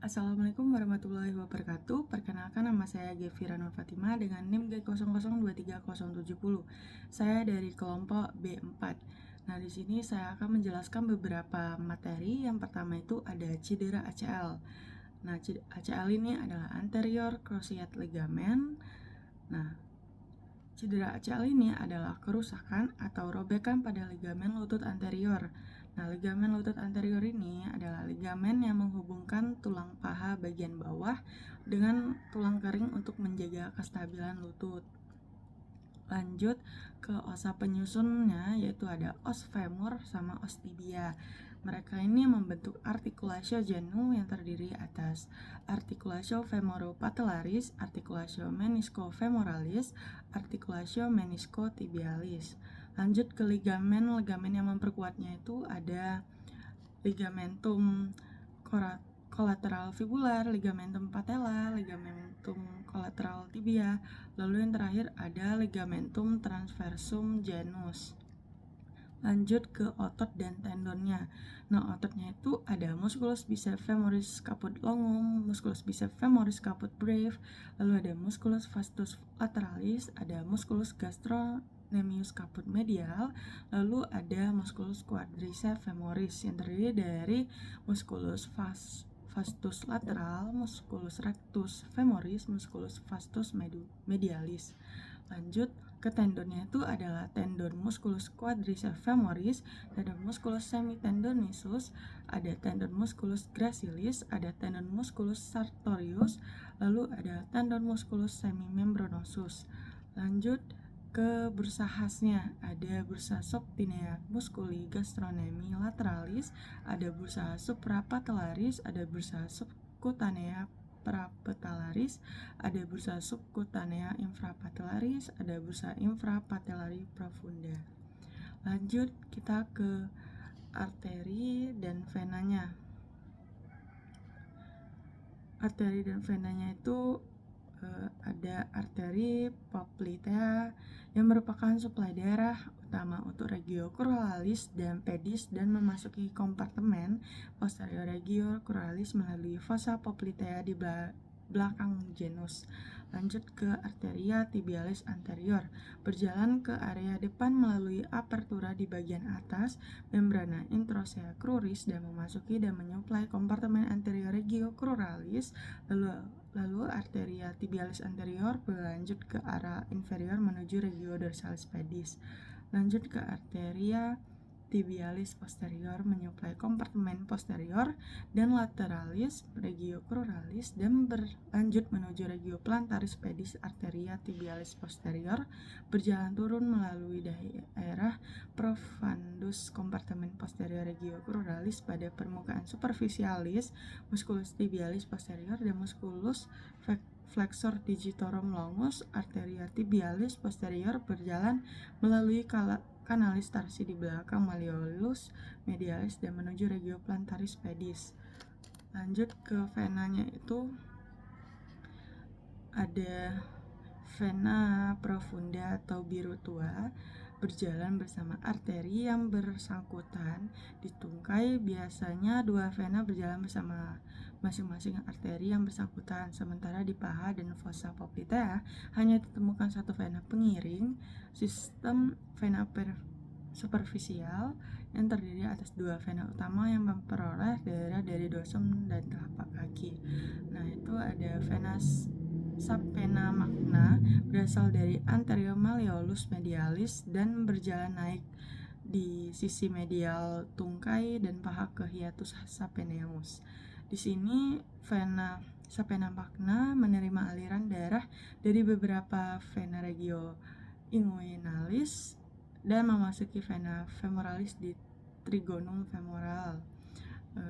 Assalamualaikum warahmatullahi wabarakatuh. Perkenalkan, nama saya Gevira Nur Fatima dengan NIM G00230070. Saya dari kelompok B4. Nah, di sini saya akan menjelaskan beberapa materi. Yang pertama itu ada cedera ACL. Nah, ACL ini adalah anterior cruciate ligament. Nah, cedera ACL ini adalah kerusakan atau robekan pada ligamen lutut anterior. Nah, ligamen lutut anterior ini adalah ligamen yang menghubungkan tulang paha bagian bawah dengan tulang kering untuk menjaga kestabilan lutut. Lanjut ke osa penyusunnya, yaitu ada os femur sama os tibia. Mereka ini membentuk articulatio genu yang terdiri atas articulatio femoropatellaris, articulatio meniscofemoralis, articulatio meniscotibialis. Lanjut ke ligamen yang memperkuatnya itu ada ligamentum collateral fibular, ligamentum patella, ligamentum collateral tibia. Lalu yang terakhir ada ligamentum transversum genus. Lanjut ke otot dan tendonnya. Nah, ototnya itu ada musculus biceps femoris caput longum, musculus biceps femoris caput breve, lalu ada musculus vastus lateralis, ada musculus gastrocnemius caput medial, lalu ada musculus quadriceps femoris yang terdiri dari musculus vastus lateral, musculus rectus femoris, musculus vastus medialis. Lanjut ke tendonnya itu adalah tendon musculus quadriceps femoris, tendon musculus semitendinosus, ada tendon musculus gracilis, ada tendon musculus sartorius, lalu ada tendon musculus semimembranosus. Lanjut ke bursa khasnya, ada bursa subtinea musculi gastrocnemi lateralis, ada bursa suprapatellaris, ada bursa subcutanea prapatellaris, ada bursa subcutanea infrapatellaris, ada bursa infrapatellaris profunda. Lanjut kita ke arteri dan venanya. Arteri dan venanya itu ada arteri poplitea yang merupakan suplai darah utama untuk regio cruralis dan pedis dan memasuki kompartemen posterior regio cruralis melalui fossa poplitea di belakang genus. Lanjut ke arteria tibialis anterior, berjalan ke area depan melalui apertura di bagian atas membrana introsea cruris dan memasuki dan menyuplai kompartemen anterior regio cruralis. Lalu arteria tibialis anterior berlanjut ke arah inferior menuju regio dorsalis pedis. Lanjut ke arteria tibialis posterior menyuplai kompartemen posterior dan lateralis regio cruralis dan berlanjut menuju regio plantaris pedis. Arteria tibialis posterior berjalan turun melalui daerah profundus kompartemen posterior regio cruralis pada permukaan superficialis musculus tibialis posterior dan musculus flexor digitorum longus. Arteria tibialis posterior berjalan melalui kanalis tarsi di belakang malleolus medialis dan menuju regio plantaris pedis. Lanjut ke venanya itu ada vena profunda atau biru tua, berjalan bersama arteri yang bersangkutan di tungkai. Biasanya dua vena berjalan bersama masing-masing arteri yang bersangkutan, sementara di paha dan fossa poplitea hanya ditemukan satu vena pengiring. Sistem vena superficial yang terdiri atas dua vena utama yang memperoleh darah dari dorsum dan telapak kaki. Nah, itu ada vena sapena magna berasal dari anterior malleolus medialis dan berjalan naik di sisi medial tungkai dan paha ke hiatus sapeneus. Di sini vena sapena magna menerima aliran darah dari beberapa vena regio inguinalis dan memasuki vena femoralis di trigonum femoral.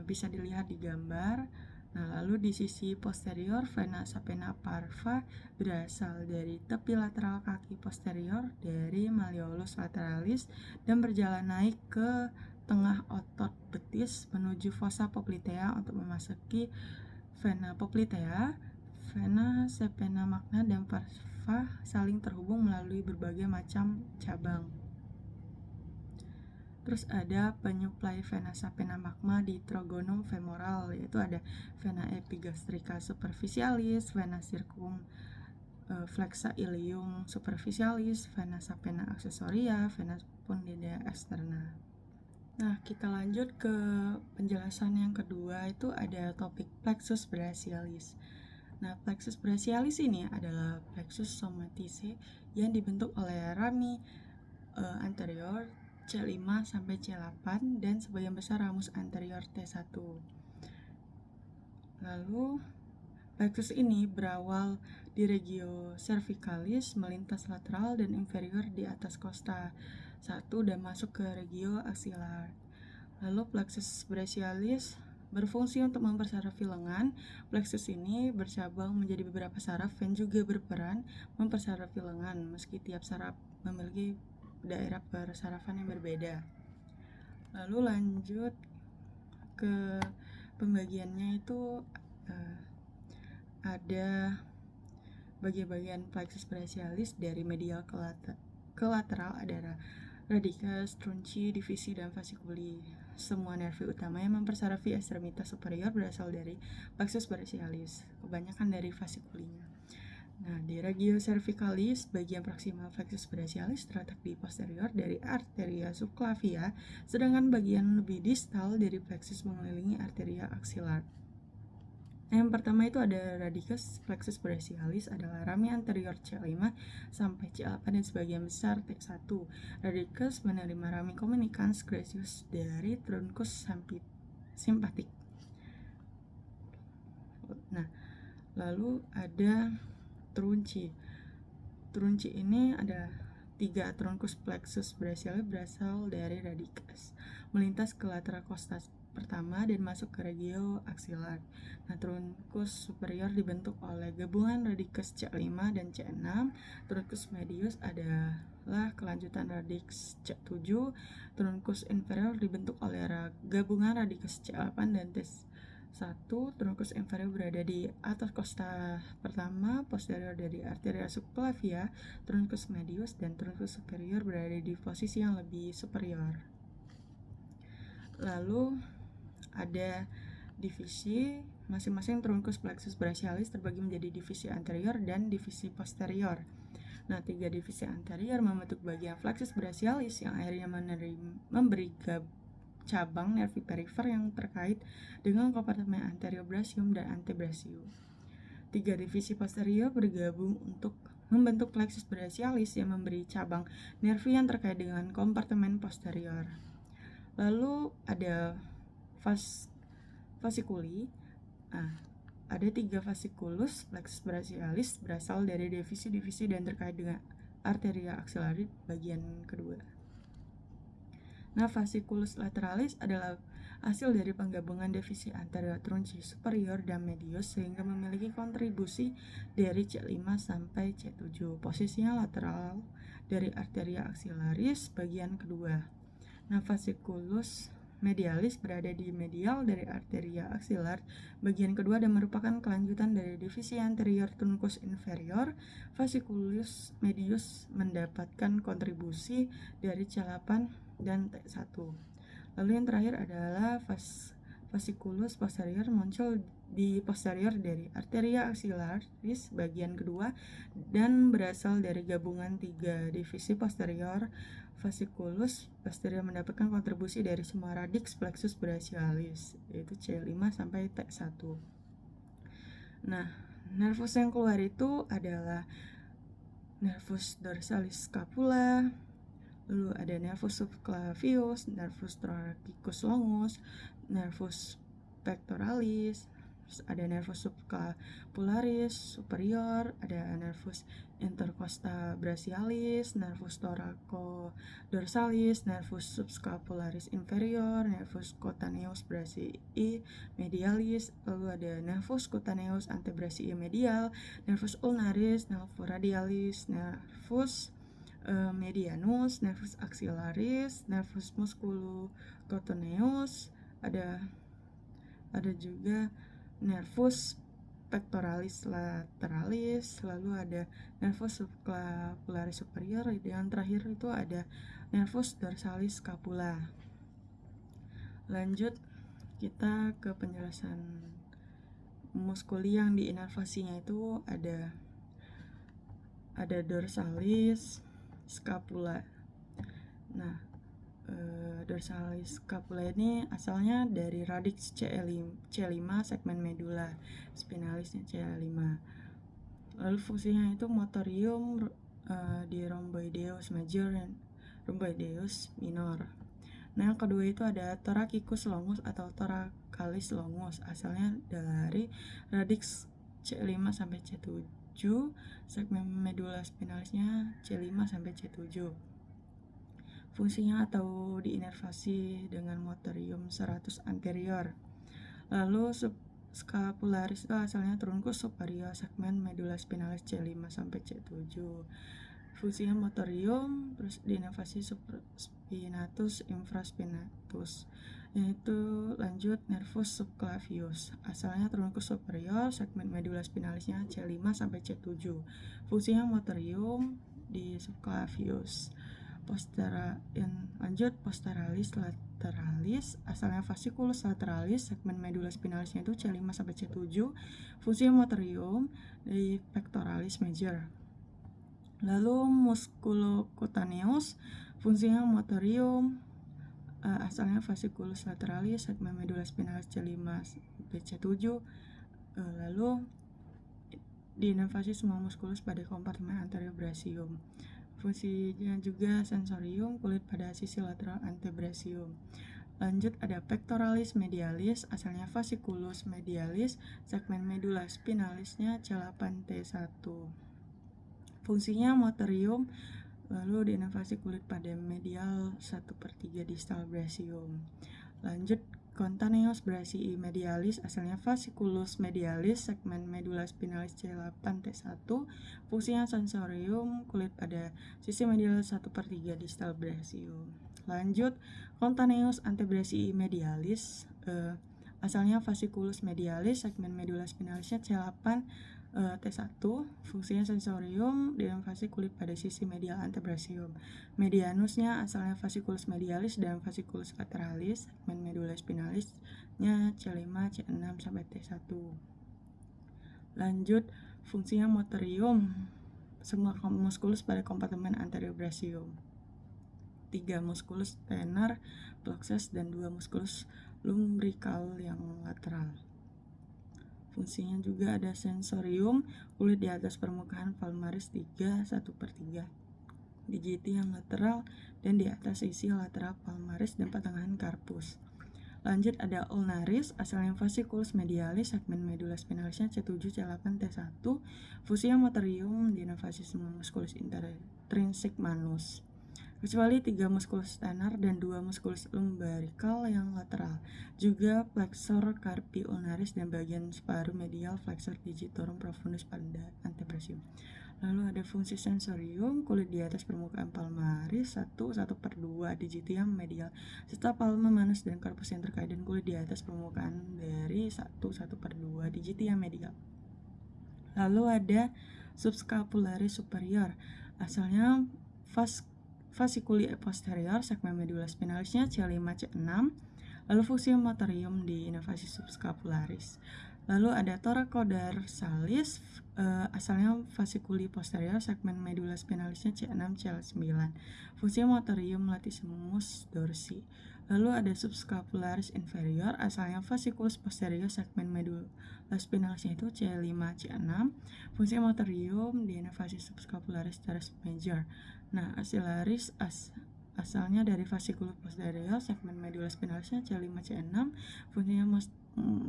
Bisa dilihat di gambar. Nah, lalu di sisi posterior vena sapena parva berasal dari tepi lateral kaki posterior dari malleolus lateralis dan berjalan naik ke tengah otot betis menuju fossa poplitea untuk memasuki vena poplitea. Vena sapena magna dan parva saling terhubung melalui berbagai macam cabang. Terus ada penyuplai vena sapena magma di trogonum femoral, yaitu ada vena epigastrica superficialis, vena circumflexa ilium superficialis, vena sapena accessoria, vena pundida externa. Nah, kita lanjut ke penjelasan yang kedua, itu ada topik plexus brachialis. Nah, plexus brachialis ini adalah plexus somatice yang dibentuk oleh rami anterior C5 sampai C8 dan sebagian besar ramus anterior T1. Lalu plexus ini berawal di regio cervicalis, melintas lateral dan inferior di atas costa 1 dan masuk ke regio axial. Lalu plexus brachialis berfungsi untuk mempersarafi lengan. Plexus ini bercabang menjadi beberapa saraf yang juga berperan mempersarafi lengan, meski tiap saraf memiliki daerah persarafan yang berbeda. Lalu lanjut ke pembagiannya, itu ada bagian-bagian plexus brachialis dari medial ke lateral, ada radicus, trunci, divisi, dan fasciculi. Semua nervi utama yang mempersarafi ekstremitas superior berasal dari plexus brachialis, kebanyakan dari fasciculinya. Nah, di regio cervicalis, bagian proximal plexus brachialis terletak di posterior dari arteria subclavia, sedangkan bagian lebih distal dari plexus mengelilingi arteria axial. Yang pertama itu ada radicus plexus brachialis, adalah rami anterior C5 sampai C8 dan sebagian besar T1. Radicus menerima rami communicans gracious dari truncus simpatic. Nah, lalu ada trunci. Trunci ini ada 3 truncus plexus brachialis berasal dari radicus, melintas ke lateral costa pertama dan masuk ke regio axial. Nah, truncus superior dibentuk oleh gabungan radicus C5 dan C6. Truncus medius adalah kelanjutan radix C7. Truncus inferior dibentuk oleh gabungan radicus C8 dan T1. Truncus inferior berada di atas costa pertama, posterior dari arteria subclavia. Truncus medius dan truncus superior berada di posisi yang lebih superior. Lalu ada divisi. Masing-masing truncus plexus brachialis terbagi menjadi divisi anterior dan divisi posterior. Nah, 3 divisi anterior membentuk bagian plexus brachialis yang akhirnya memberi cabang nervi perifer yang terkait dengan kompartemen anterior brachium dan antebrachium. 3 divisi posterior bergabung untuk membentuk plexus brachialis yang memberi cabang nervi yang terkait dengan kompartemen posterior. Lalu ada fasciculi. Ada 3 fasciculus plexus brachialis berasal dari divisi-divisi dan terkait dengan arteria axillaris bagian kedua. Nah, fasciculus lateralis adalah hasil dari penggabungan divisi anterior trunci superior dan medius sehingga memiliki kontribusi dari C5 sampai C7. Posisinya lateral dari arteria axillaris bagian kedua. Nah, fasciculus medialis berada di medial dari arteria axial bagian kedua dan merupakan kelanjutan dari divisi anterior truncus inferior. Fasciculus medius mendapatkan kontribusi dari C8 dan T1. Lalu yang terakhir adalah fasciculus posterior, muncul di posterior dari arteria axillaris bagian kedua dan berasal dari gabungan 3 divisi posterior. Fasciculus posterior mendapatkan kontribusi dari semua radix plexus brachialis, yaitu C5 sampai T1. Nah, nervus yang keluar itu adalah nervus dorsalis scapula, lalu ada nervus subclavius, nervus thoracic longus, nervus pectoralis, terus ada nervus subscapularis superior, ada nervus intercosta brachialis, nervus thoraco-dorsalis, nervus subscapularis inferior, nervus cutaneus brachii medialis, lalu ada nervus cutaneus antebrachii medial, nervus ulnaris, nervus radialis, nervus medianus, nervus axillaris, nervus musculocotoneus, ada juga nervus pectoralis lateralis, lalu ada nervus subclavularis superior, yang terakhir itu ada nervus dorsalis scapula. Lanjut kita ke penjelasan muskuli yang diinervasinya itu ada dorsalis scapula. Nah, dorsalis scapula ini asalnya dari radix C5 segmen medula spinalisnya C5. Lalu fungsinya itu motorium di rhomboideus major dan rhomboideus minor. Nah, yang kedua itu ada thoracic longus atau thoracalis longus, asalnya dari radix C5 sampai C7, segmen medula spinalisnya C5 sampai C7. Fungsinya atau diinervasi dengan motorium serratus anterior. Lalu scapularis itu asalnya truncus superior segmen medula spinalis C5 sampai C7. Fungsinya motorium, terus diinervasi spinatus infraspinatus, yaitu lanjut nervus subclavius, asalnya truncus superior segmen medula spinalisnya C5 sampai C7. Fungsinya motorium di subclavius. Lanjut posteralis lateralis, asalnya fasciculus lateralis segmen medula spinalisnya itu C5 sampai C7. Fungsinya motorium di pectoralis major. Lalu musculocutaneus, fungsinya motorium, asalnya fasciculus lateralis segmen medula spinalis C5 sampai C7. Lalu diinervasi semua muskulus pada kompartemen anterior brasium. Fungsinya juga sensorium, kulit pada sisi lateral antebrasium. Lanjut ada pectoralis medialis, asalnya fasciculus medialis segmen medula spinalisnya C8T1. Fungsinya motorium, lalu diinervasi kulit pada medial 1/3 distal brasium. Lanjut Contaneous bracii medialis, asalnya fasciculus medialis segmen medula spinalis C8T1. Fungsinya sensorium, kulit pada sisi medial 1/3 distal brasium. Lanjut Contaneous antebracii medialis, asalnya fasciculus medialis segmen medula spinalisnya C8T1. Fungsinya sensorium, diinervasi kulit pada sisi medial antebrasium. Medianusnya asalnya fasciculus medialis dan fasciculus lateralis segmen medula spinalisnya C5, C6 sampai T1. Lanjut fungsinya motorium, semua muskulus pada kompartemen anterior brasium. 3 muskulus tenar plexus dan 2 muskulus lumbrical yang lateral. Fungsinya juga ada sensorium, kulit di atas permukaan palmaris 3, 1/3 digiti yang lateral dan di atas sisi lateral palmaris dan pertengahan karpus. Lanjut ada ulnaris, asalnya fasciculus medialis segmen medula spinalisnya C7, C8T1. Fungsinya motorium, diinervasi semua muskulus intrinsik manus kecuali 3 muskulus tenar dan 2 muskulus lumbrical yang lateral, juga flexor carpi ulnaris dan bagian separuh medial flexor digitorum profundus pada antebrasium. Lalu ada fungsi sensorium, kulit di atas permukaan palmaris 1/2 digiti yang medial serta palma manus dan karpus yang terkait, dan kulit di atas permukaan dari 1/2 digiti yang medial. Lalu ada subscapularis superior, asalnya fasciculi posterior segmen medula spinalisnya C5, C6. Lalu fungsi motorium di inervasi subscapularis. Lalu ada thoracodarsalis, asalnya fasciculi posterior segmen medula spinalisnya C6, C9. Fungsi motorium latissimus dorsi. Lalu ada subscapularis inferior, asalnya fasciculus posterior segmen medula spinalisnya itu C5, C6. Fungsi motorium di inervasi subscapularis teres major. Nah, axillaris asalnya dari fasciculus posterior segmen medula spinalisnya C5, C6. Fungsinya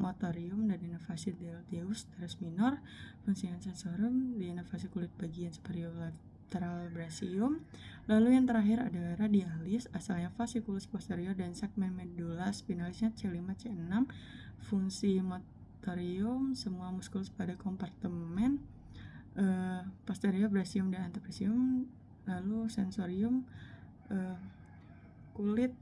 motorium dan inervasi delteus teres minor. Fungsinya sensorium di inervasi kulit bagian superior lateral brasium. Lalu yang terakhir ada radialis, asalnya fasciculus posterior dan segmen medula spinalisnya C5, C6. Fungsi motorium semua muskulus pada kompartemen posterior brasium dan antebrasium. Lalu sensorium, kulit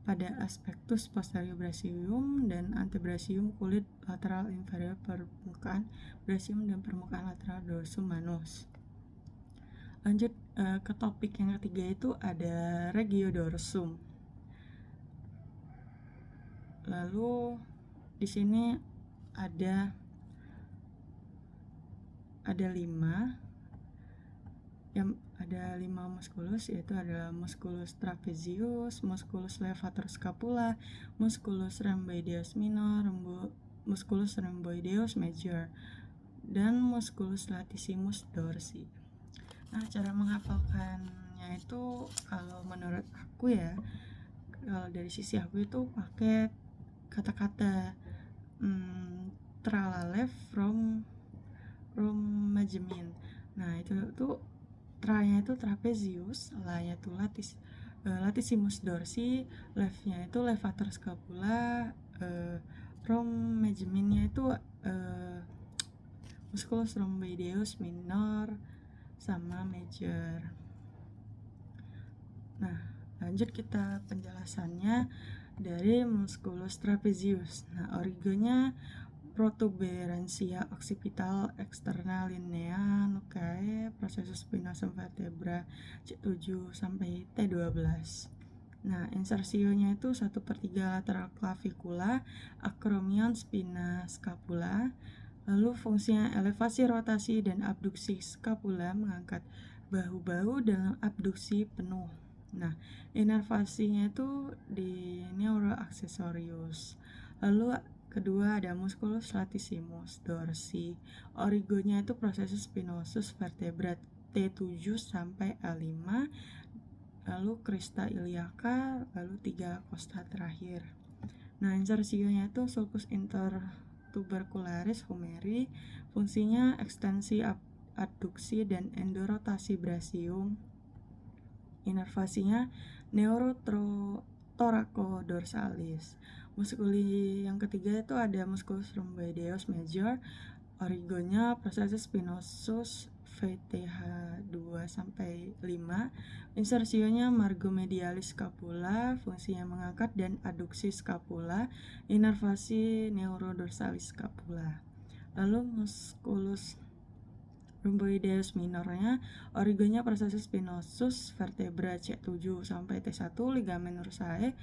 pada aspektus posterior brasium dan antebrasium kulit lateral inferior permukaan brasium dan permukaan lateral dorsum manus. Lanjut ke topik yang ketiga, itu ada regiodorsum. Lalu di sini ada 5 muskulus, yaitu adalah musculus trapezius, musculus levator scapula, musculus rhomboideus minor, musculus rhomboideus major, dan musculus latissimus dorsi. Nah, cara menghafalkannya itu kalau menurut aku ya, kalau dari sisi aku itu pakai kata-kata tralalef from majemin. Nah, itu tra-nya itu trapezius, la-nya itu latissimus dorsi, left-nya itu levator scapula, from majeminnya itu musculus rhomboideus minor sama major. Nah, lanjut kita penjelasannya dari musculus trapezius. Nah, origonya protuberansia occipital externa linea nucae processus spinosum vertebra C7 sampai T12. Nah, insersionya itu 1/3 lateral clavicula, acromion spina scapula. Lalu fungsinya elevasi, rotasi, dan abduksi scapula, mengangkat bahu-bahu dalam abduksi penuh. Nah, inervasinya itu di neuroaccessorius. Lalu kedua ada musculus latissimus dorsi. Origonya itu processus spinosus vertebra T7 sampai L5. Lalu crista iliaca, lalu 3 costa terakhir. Nah, insersionya itu sulcus intertubercularis humeri. Fungsinya ekstensi adduksi dan endorotasi brasium. Inervasinya neurotoracodorsalis. Muskuli yang ketiga itu ada musculus rhomboideus major. Origonya processus spinosus VTH2 sampai 5. Insersionya margomedialis scapula, fungsinya mengangkat dan adduksi scapula. Inervasi neurodorsalis scapula. Lalu musculus rhomboideus minornya, origonya processus spinosus vertebra C7 sampai T1, ligamen ursae,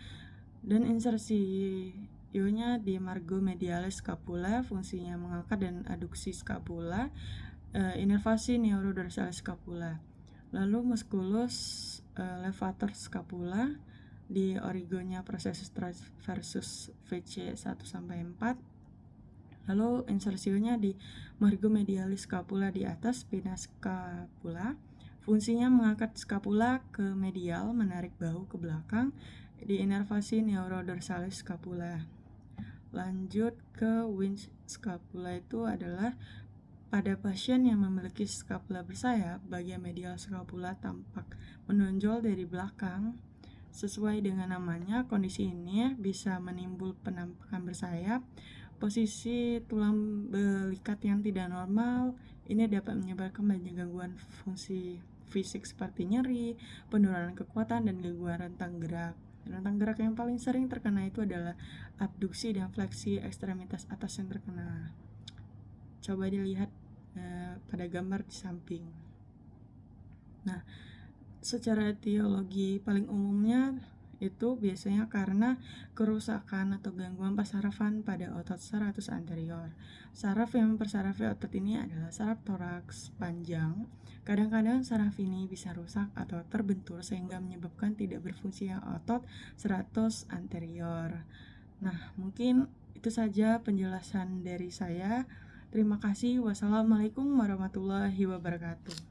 dan insersionya di margomedialis scapula, fungsinya mengangkat dan adduksi scapula. Inervasi neurodorsalis scapula. Lalu musculus levator scapula, di origonya processus transversus VC 1 sampai 4. Lalu insersionya di margomedialis scapula di atas spina scapula. Fungsinya mengangkat scapula ke medial, menarik bahu ke belakang, di inervasi neurodorsalis scapula. Lanjut ke winch scapula, itu adalah pada pasien yang memiliki scapula bersayap, bagian medial scapula tampak menonjol dari belakang. Sesuai dengan namanya, kondisi ini bisa menimbul penampakan bersayap. Posisi tulang belikat yang tidak normal ini dapat menyebabkan banyak gangguan fungsi fisik seperti nyeri, penurunan kekuatan, dan gangguan rentang gerak. Rentang gerak yang paling sering terkena itu adalah abduksi dan fleksi ekstremitas atas yang terkena. Coba dilihat pada gambar di samping. Nah, secara etiologi paling umumnya itu biasanya karena kerusakan atau gangguan persarafan pada otot serratus anterior. Saraf yang mempersarafi otot ini adalah saraf toraks panjang. Kadang-kadang saraf ini bisa rusak atau terbentur sehingga menyebabkan tidak berfungsinya otot serratus anterior. Nah, mungkin itu saja penjelasan dari saya. Terima kasih. Wassalamualaikum warahmatullahi wabarakatuh.